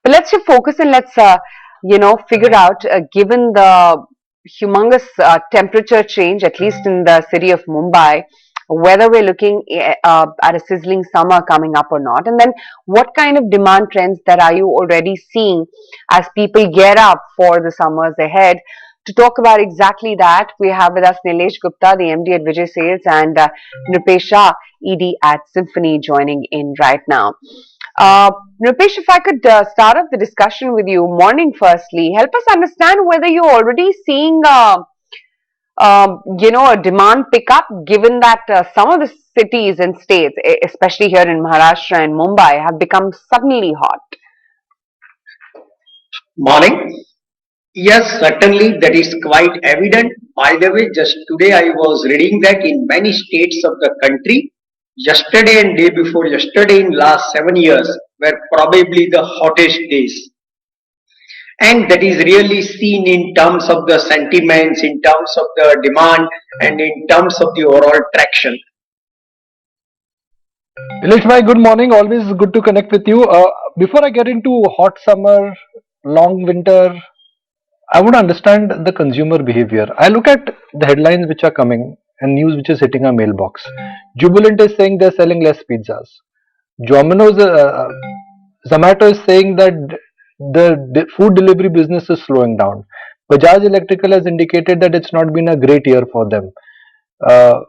But let's just focus and let's, figure out, given the humongous temperature change, at least in the city of Mumbai, whether we're looking at a sizzling summer coming up or not. And then what kind of demand trends that are you already seeing as people gear up for the summers ahead? To talk about exactly that, we have with us Nilesh Gupta, the MD at Vijay Sales, and Nrupesh Shah, ED at Symphony, joining in right now. Nrupesh, if I could start off the discussion with you, morning firstly, help us understand whether you're already seeing, a demand pickup, given that some of the cities and states, especially here in Maharashtra and Mumbai, have become suddenly hot. Morning. Yes, certainly that is quite evident. By the way, just today I was reading that in many states of the country, yesterday and day before yesterday in last 7 years were probably the hottest days. And that is really seen in terms of the sentiments, in terms of the demand, and in terms of the overall traction. Nilesh bhai, good morning. Always good to connect with you. Before I get into hot summer, long winter, I want to understand the consumer behavior. I look at the headlines which are coming and news which is hitting our mailbox. Jubilant is saying they're selling less pizzas. Domino's, Zomato is saying that the food delivery business is slowing down. Bajaj Electrical has indicated that it's not been a great year for them. Uh,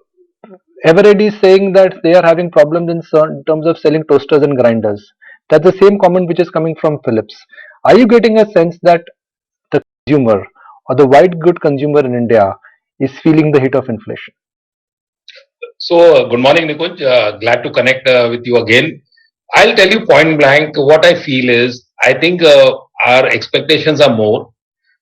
Eveready is saying that they are having problems in terms of selling toasters and grinders. That's the same comment which is coming from Philips. Are you getting a sense that the consumer or the white good consumer in India is feeling the hit of inflation? So, good morning, Nikunj. Glad to connect with you again. I'll tell you point blank what I feel is I think our expectations are more,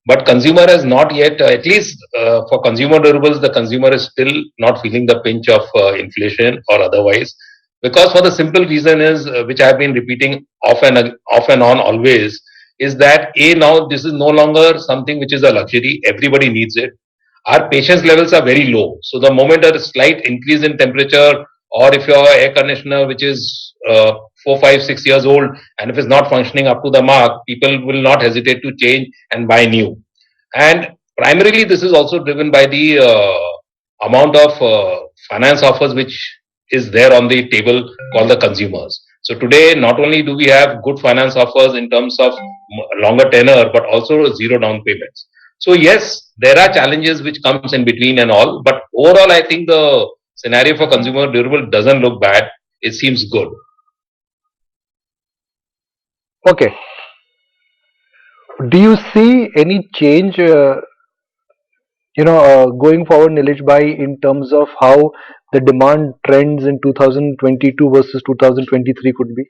but consumer has not yet, at least for consumer durables, the consumer is still not feeling the pinch of inflation or otherwise. Because for the simple reason is, which I've been repeating off and on always, is that now this is no longer something which is a luxury. Everybody needs it. Our patience levels are very low. So the moment a slight increase in temperature, or if your air conditioner, which is 4, 5, 6 years old, and if it's not functioning up to the mark, people will not hesitate to change and buy new. And primarily, this is also driven by the amount of finance offers which is there on the table for the consumers. So today, not only do we have good finance offers in terms of longer tenor, but also zero down payments. So yes, there are challenges which comes in between and all, but overall, I think the scenario for consumer durable doesn't look bad. It seems good. Okay. Do you see any change, going forward, Nilesh bhai, in terms of how the demand trends in 2022 versus 2023 could be?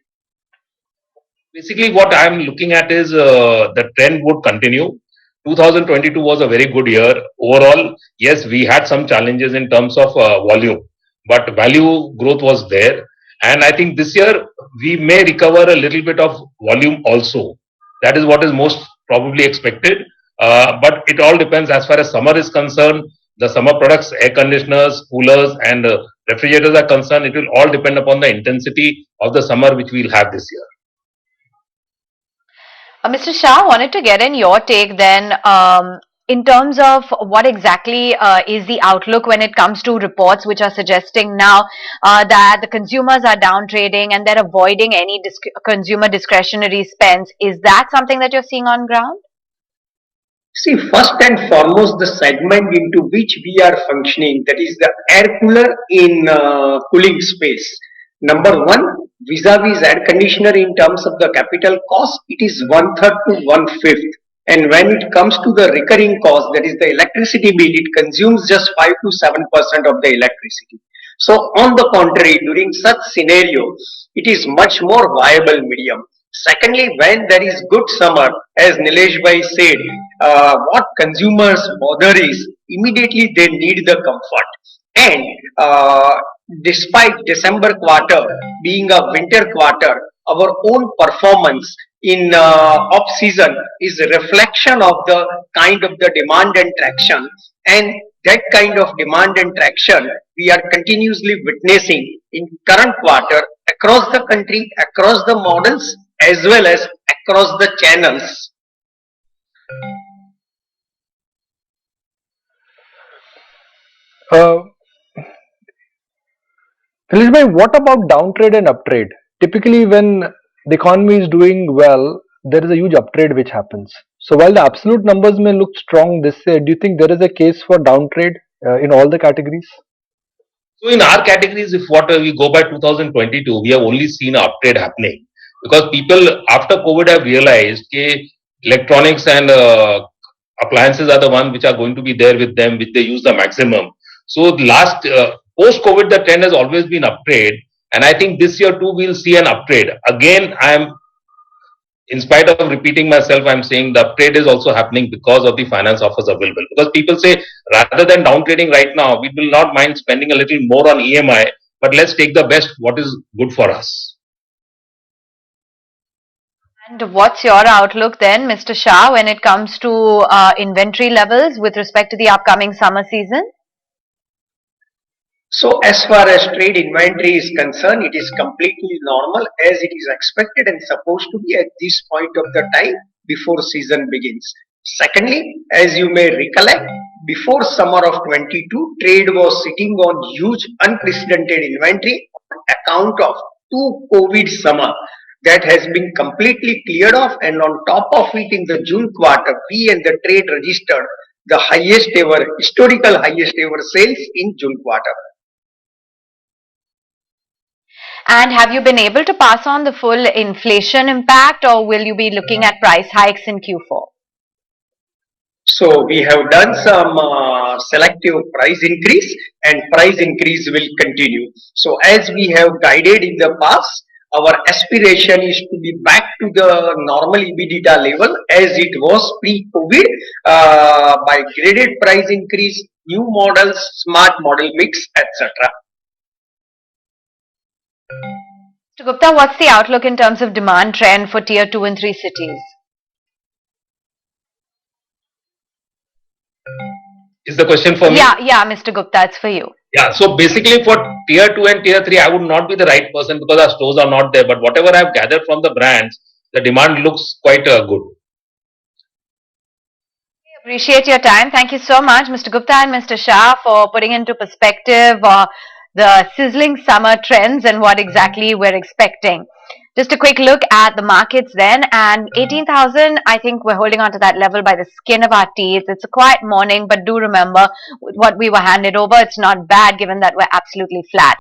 Basically, what I'm looking at is the trend would continue. 2022 was a very good year overall. Yes, we had some challenges in terms of volume, but value growth was there. And I think this year we may recover a little bit of volume also. That is what is most probably expected. But it all depends as far as summer is concerned. The summer products, air conditioners, coolers, and refrigerators are concerned. It will all depend upon the intensity of the summer which we'll have this year. Mr. Shah, wanted to get in your take then, in terms of what exactly is the outlook when it comes to reports which are suggesting now that the consumers are down trading and they're avoiding any consumer discretionary spends. Is that something that you're seeing on ground? See, first and foremost, the segment into which we are functioning, that is the air cooler in cooling space. Number one, vis-a-vis air conditioner in terms of the capital cost, it is one third to one fifth. And when it comes to the recurring cost, that is the electricity bill, it consumes just 5 to 7% of the electricity. So, on the contrary, during such scenario, it is much more viable medium. Secondly, when there is good summer, as Nilesh bhai said, what consumers bother is immediately they need the comfort. And despite December quarter being a winter quarter, our own performance in off season is a reflection of the kind of the demand and traction, and that kind of demand and traction we are continuously witnessing in current quarter across the country, across the models, as well as across the channels. Uh, Khalid bhai, what about downtrade and uptrade? Typically, when the economy is doing well, there is a huge uptrade which happens. So while the absolute numbers may look strong this year, do you think there is a case for downtrade in all the categories? So in our categories, if what we go by 2022, we have only seen an uptrade happening because people after COVID have realized that electronics and appliances are the one which are going to be there with them, which they use the maximum. So the last post COVID, the trend has always been uptrade, and I think this year too we'll see an uptrade. Again, I am in spite of repeating myself, I'm saying the uptrade is also happening because of the finance offers available. Because people say rather than downtrading right now, we will not mind spending a little more on EMI, but let's take the best what is good for us. And what's your outlook then, Mr. Shah, when it comes to inventory levels with respect to the upcoming summer season? So as far as trade inventory is concerned, it is completely normal as it is expected and supposed to be at this point of the time before season begins. Secondly, as you may recollect, before summer of 22, trade was sitting on huge unprecedented inventory on account of two COVID summer that has been completely cleared off, and on top of it in the June quarter, we and the trade registered the highest ever, historical highest ever sales in June quarter. And have you been able to pass on the full inflation impact, or will you be looking at price hikes in Q4? So we have done some selective price increase, and price increase will continue. So as we have guided in the past, our aspiration is to be back to the normal EBITDA level as it was pre-COVID by graded price increase, new models, smart model mix, etc. Mr. Gupta, what's the outlook in terms of demand trend for tier 2 and 3 cities? Is the question for me? Yeah, Mr. Gupta, it's for you. Yeah, so basically for tier 2 and tier 3, I would not be the right person because our stores are not there. But whatever I've gathered from the brands, the demand looks quite good. Appreciate your time. Thank you so much, Mr. Gupta and Mr. Shah, for putting into perspective the sizzling summer trends and what exactly we're expecting. Just a quick look at the markets then, and 18,000, I think we're holding on to that level by the skin of our teeth. It's a quiet morning, but do remember with what we were handed over, it's not bad given that we're absolutely flat.